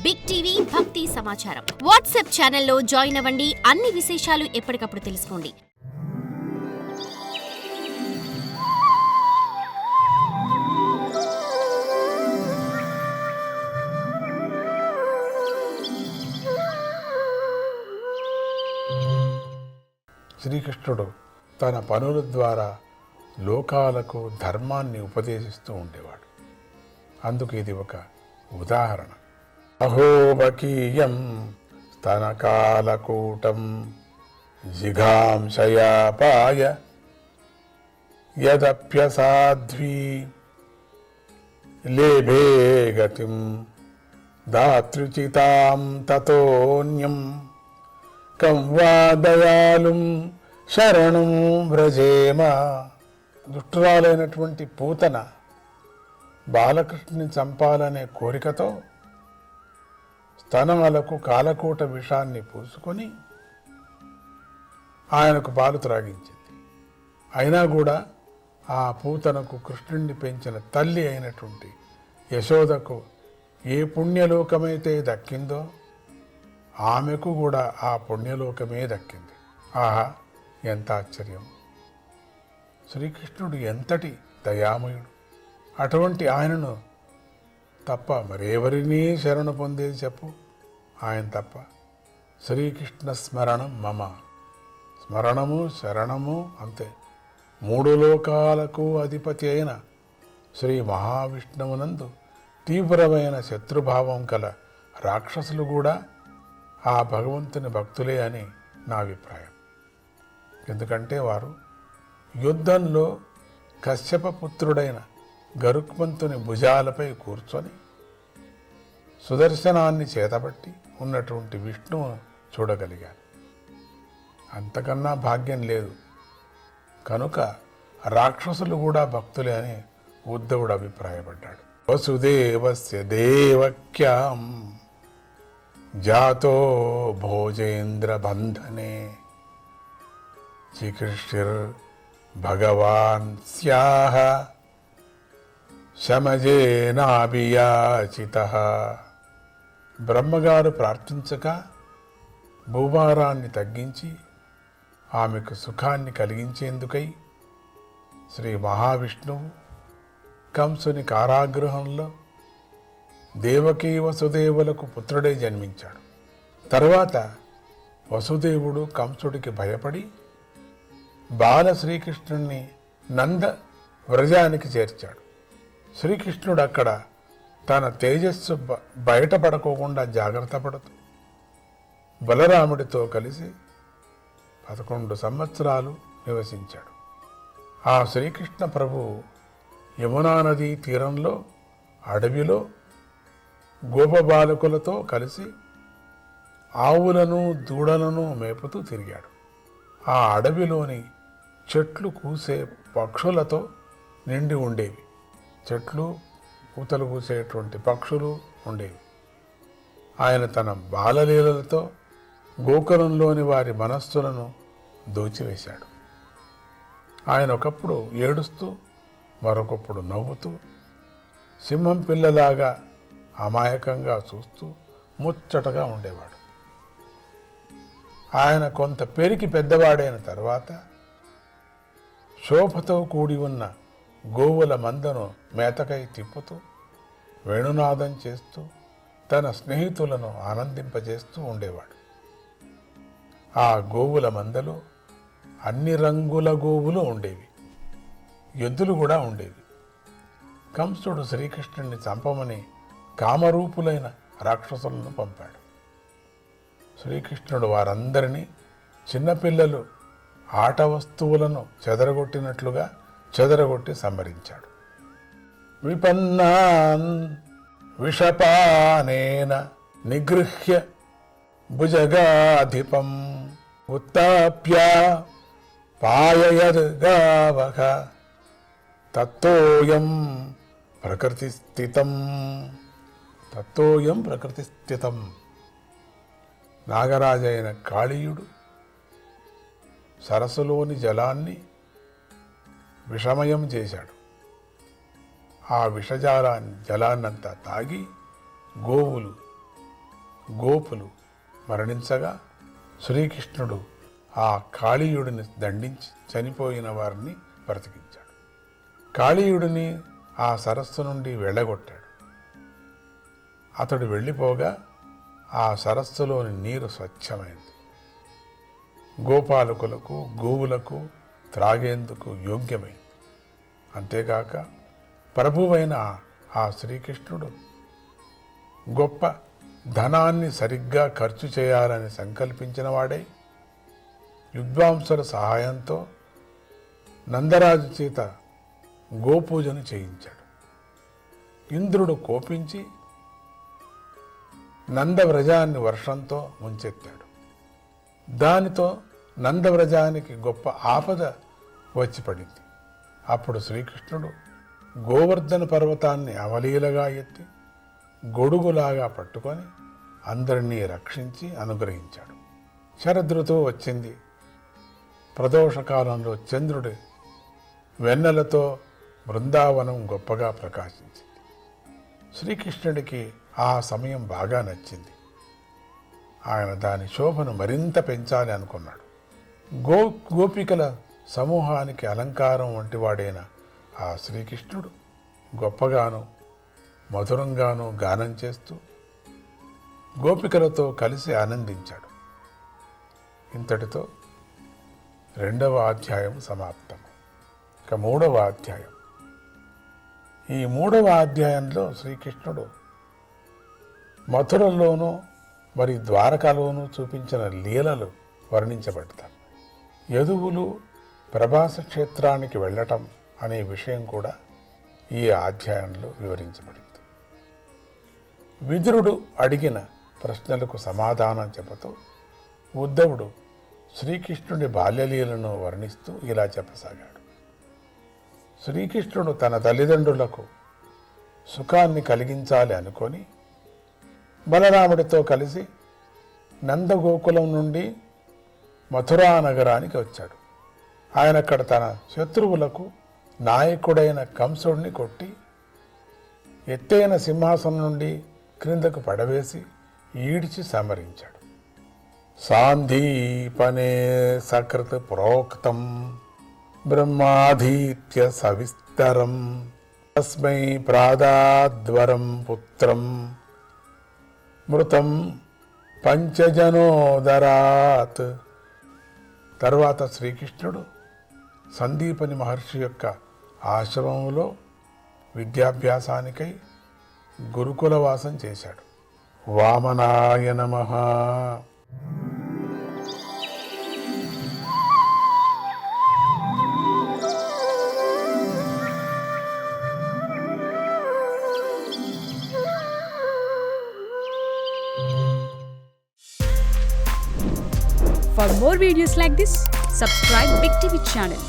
Big TV భక్తి సమాచారం WhatsApp ఛానల్లో జాయిన్ అవ్వండి. అన్ని విశేషాలు ఎప్పటికప్పుడు తెలుసుకోండి. శ్రీకృష్ణుడు తన పనుల ద్వారా లోకాలకు ధర్మాన్ని ఉపదేశిస్తూ ఉండేవాడు. అందుకు ఇది ఒక ఉదాహరణ. అహోబకీయం స్తనకాలకూటం జిఘాంసయాపాయ యదప్యసాధ్వీ లేభే గతిం దాతృచితాం తతోన్యం కం వా దయాళుం శరణం వ్రజేమ. దుష్టురాలైనటువంటి పూతన బాలకృష్ణుని చంపాలనే కోరికతో స్తనములకు కాలకూట విషాన్ని పూసుకొని ఆయనకు పాలు త్రాగించింది. అయినా కూడా ఆ పూతనకు కృష్ణుణ్ణి పెంచిన తల్లి అయినటువంటి యశోదకు ఏ పుణ్యలోకమైతే దక్కిందో ఆమెకు కూడా ఆ పుణ్యలోకమే దక్కింది. ఆహా, ఎంత ఆశ్చర్యం! శ్రీకృష్ణుడు ఎంతటి దయామయుడు! అటువంటి ఆయనను తప్ప మరెవరినీ శరణు పొందేది చెప్పు? ఆయన తప్ప. శ్రీకృష్ణ స్మరణం మమ. స్మరణము శరణము అంతే. మూడు లోకాలకు అధిపతి అయిన శ్రీ మహావిష్ణువునందు తీవ్రమైన శత్రుభావం కల రాక్షసులు కూడా ఆ భగవంతుని భక్తులే అని నా అభిప్రాయం. ఎందుకంటే వారు యుద్ధంలో కశ్యప పుత్రుడైన గరుత్మంతుని భుజాలపై కూర్చొని సుదర్శనాన్ని చేతబట్టి ఉన్నటువంటి విష్ణువును చూడగలిగారు. అంతకన్నా భాగ్యం లేదు. కనుక రాక్షసులు కూడా భక్తులే అని ఉద్ధవుడు అభిప్రాయపడ్డాడు. వసుదేవస్య దేవక్యాం జాతో భోజేంద్ర బంధనే చికృష్టిర్ భగవాన్ స్యాహ శమజేనాభియాచితః. బ్రహ్మగారు ప్రార్థించక భూభారాన్ని తగ్గించి ఆమెకు సుఖాన్ని కలిగించేందుకై శ్రీ మహావిష్ణువు కంసుని కారాగృహంలో దేవకీ వసుదేవులకు పుత్రుడై జన్మించాడు. తరువాత వసుదేవుడు కంసుడికి భయపడి బాల శ్రీకృష్ణుణ్ణి నంద వ్రజానికి చేర్చాడు. శ్రీకృష్ణుడు అక్కడ తన తేజస్సు బయటపడకోకుండా జాగ్రత్త పడుతూ బలరాముడితో కలిసి 11 సంవత్సరాలు నివసించాడు. ఆ శ్రీకృష్ణ ప్రభువు యమునా నదీ తీరంలో అడవిలో గోపబాలకులతో కలిసి ఆవులను దూడలను మేపుతూ తిరిగాడు. ఆ అడవిలోని చెట్లు కూసే పక్షులతో నిండి ఉండేవి. చెట్లు పూతలు కూసేటువంటి పక్షులు ఉండేవి. ఆయన తన బాలలీలలతో గోకులంలోని వారి మనస్సులను దోచివేశాడు. ఆయన ఒకప్పుడు ఏడుస్తూ మరొకప్పుడు నవ్వుతూ సింహం పిల్లలాగా అమాయకంగా చూస్తూ ముచ్చటగా ఉండేవాడు. ఆయన కొంత పెరిగి పెద్దవాడైన తర్వాత శోభతో కూడి ఉన్న గోవుల మందను మేతకై తిప్పుతూ వేణునాదం చేస్తూ తన స్నేహితులను ఆనందింపజేస్తూ ఉండేవాడు. ఆ గోవుల మందలో అన్ని రంగుల గోవులు ఉండేవి. ఎద్దులు కూడా ఉండేవి. కంసుడు శ్రీకృష్ణుడిని చంపమని కామరూపులైన రాక్షసులను పంపాడు. శ్రీకృష్ణుడు వారందరినీ చిన్నపిల్లలు ఆట వస్తువులను చెదరగొట్టినట్లుగా చెదరగొట్టి సంహరించాడు. విపన్నాన్ విషపానేన నిగృహ్య భుజగాధిపం ఉత్తాప్య పాయయద్గావః తత్తోయం ప్రకృతిస్థితం. తత్తోయం ప్రకృతిస్థితం. నాగరాజైన కాళీయుడు సరస్సులోని జలాన్ని విషమయం చేశాడు. ఆ జలాన్నంతా తాగి గోవులు గోపులు మరణించగా శ్రీకృష్ణుడు ఆ కాళీయుడిని దండించి చనిపోయిన వారిని బ్రతికించాడు. కాళీయుడిని ఆ సరస్సు నుండి వెళ్ళగొట్టాడు. అతడు వెళ్ళిపోగా ఆ సరస్సులోని నీరు స్వచ్ఛమైంది. గోపాలకులకు గోవులకు త్రాగేందుకు యోగ్యమైంది. అంతేకాక ప్రభువైన ఆ శ్రీకృష్ణుడు గొప్ప ధనాన్ని సరిగ్గా ఖర్చు చేయాలని సంకల్పించిన వాడై విద్వాంసుల సహాయంతో నందరాజు చేత గోపూజను చేయించాడు. ఇంద్రుడు కోపించి నందవ్రజాన్ని వర్షంతో ముంచెత్తాడు. దానితో నందవ్రజానికి గొప్ప ఆపద వచ్చి పడింది. అప్పుడు శ్రీకృష్ణుడు గోవర్ధన పర్వతాన్ని అవలీలగా ఎత్తి గొడుగులాగా పట్టుకొని అందరినీ రక్షించి అనుగ్రహించాడు. శరదృతువు వచ్చింది. ప్రదోషకాలంలో చంద్రుడి వెన్నెలతో బృందావనం గొప్పగా ప్రకాశించింది. శ్రీకృష్ణుడికి ఆ సమయం బాగా నచ్చింది. ఆయన దాని శోభను మరింత పెంచాలి అనుకున్నాడు. గోపికల సమూహానికి అలంకారం వంటివాడైన ఆ శ్రీకృష్ణుడు గొప్పగాను మధురంగాను గానం చేస్తూ గోపికలతో కలిసి ఆనందించాడు. ఇంతటితో 2వ అధ్యాయం సమాప్తం. ఇక 3వ అధ్యాయం. ఈ 3వ అధ్యాయంలో శ్రీకృష్ణుడు మథురలోనూ మరి ద్వారకాలోనూ చూపించిన లీలలు వర్ణించబడతాయి. యదువులు ప్రభాస క్షేత్రానికి వెళ్ళటం అనే విషయం కూడా ఈ అధ్యాయంలో వివరించబడింది. విదురుడు అడిగిన ప్రశ్నలకు సమాధానం చెబుతూ ఉద్ధవుడు శ్రీకృష్ణుడి బాల్యలీలను వర్ణిస్తూ ఇలా చెప్పసాగాడు. శ్రీకృష్ణుడు తన తల్లిదండ్రులకు సుఖాన్ని కలిగించాలి అనుకొని బలరాముడితో కలిసి నందగోకులం నుండి మథురా నగరానికి వచ్చాడు. ఆయన అక్కడ తన శత్రువులకు నాయకుడైన కంసుడిని కొట్టి ఎత్తైన సింహాసనం నుండి క్రిందకు పడవేసి ఈడ్చి సమరించాడు. సాందీపనే సకృత్ ప్రోక్తం బ్రహ్మాధీత్య సవిస్తరం తస్మై ప్రాదాద్వరం పుత్రం మృతం పంచజనోదరాత్. తర్వాత శ్రీకృష్ణుడు సందీపని మహర్షి యొక్క ఆశ్రమంలో విద్యాభ్యాసానికై గురుకులవాసం చేశాడు. వామనాయ నమః. For more videos like this, subscribe Big TV channel.